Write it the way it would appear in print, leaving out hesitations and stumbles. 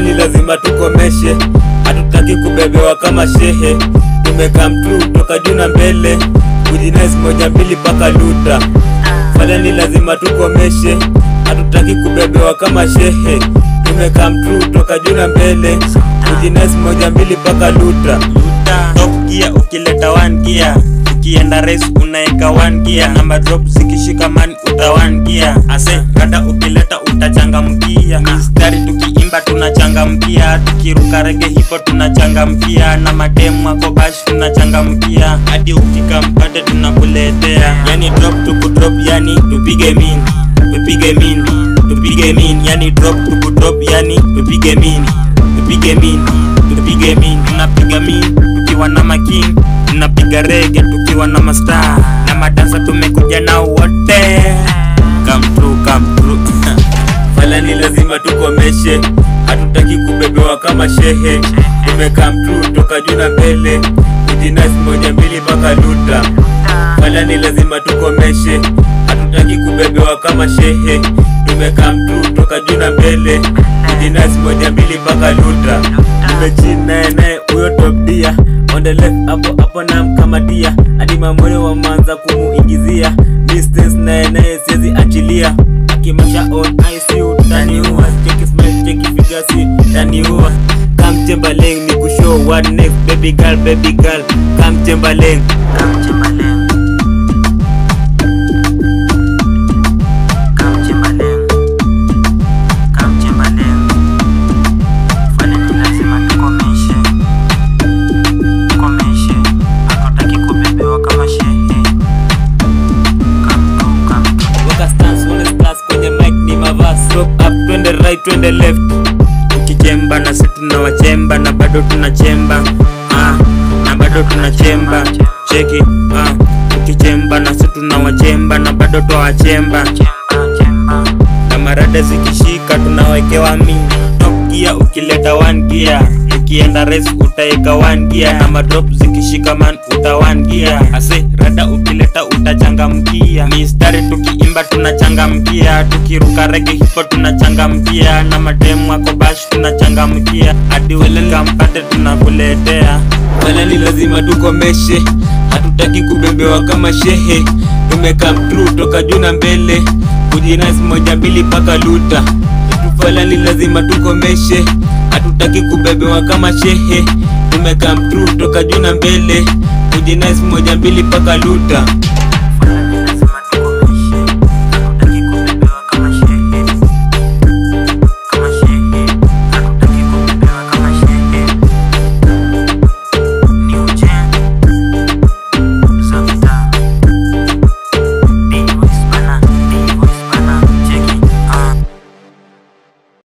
ni lazima tukomeshe, hatutaki kubebewa kama shehe. Tumecome through toka juu na mbele, kujinais moja mbili paka luta. Fala ni lazima tukomeshe, hatutaki kubebewa kama shehe. Tumecome through toka juu na mbele, kujinais moja mbili paka luta. Top gear ukileta 1 gear, ukienda race unaeka 1 gear. Number drop zikishika man uta 1 gear. Ase rada ukileta utachangamkia. Mistari tukiimba tunachangamkia, tukiruka rege hipo tunachangamkia, na mademu wako bash tunachangamkia, hadi ukikampate tunakuletea. Yani drop tukudrop, yani tupige mini, tupige mini, tupige mini. Yani drop tukudrop, yani tupige mini, tupige mini, tupige mini. Tunapiga mini tukiwa na making, tunapiga rege tukiwa na mastar, na madansa tumekuja na wote. Come through, come through. Fala ni lazima tukomeshe, hatutaki kubebewa kama shehe. Tumecome through toka juu na mbele, kujinais moja mbili paka luta. Fala ni lazima tukomeshe, hatutaki kubebewa kama shehe. Tumecome through toka juu na mbele, kujinais moja mbili paka luta. Tumechina naye uyo top dia, on the left hapo na mkamatia, hadi mamore wa manza kumuingizia. Distance naye siezi achilia, akimasha on ICU taniua. Cheki smile, cheki figure si taniua. Come Timberlane ni kushow what next, baby girl, baby girl. Come Timberlane, come Timberlane, come Timberlane, come Timberlane. Fala ni lazima tukomeshe, tukomeshe, hatutaki kubebewa kama shehe. Kwenye mic ni mavasi, drop up, twende right, twende left. Ukichemba na sisi tunawachemba, na bado tunachemba, na bado tunachemba. Cheki, ukichemba na sisi tunawachemba, na bado twawachemba. Na marada zikishika tunawekewa mini. Top gear ukileta 1 gear, ukienda race utaeka 1 gear, na madrop zikishika man uta 1 gear. Ase rada ukileta utachangamkia, mistari tukiimba tunachangamkia, tukiruka rege hipo tunachangamkia, na mademu wako bash tunachangamkia, hadi wele kampate tunakuletea. Wala ni lazima tukomeshe, hatutaki kubebewa kama shehe. Tumecome through toka juu na mbele, kujinais moja mbili paka luta. Fala ni lazima tukomeshe, hatutaki kubebewa kama shehe. Tumecome through toka juu na mbele, kujinais moja mbili paka luta.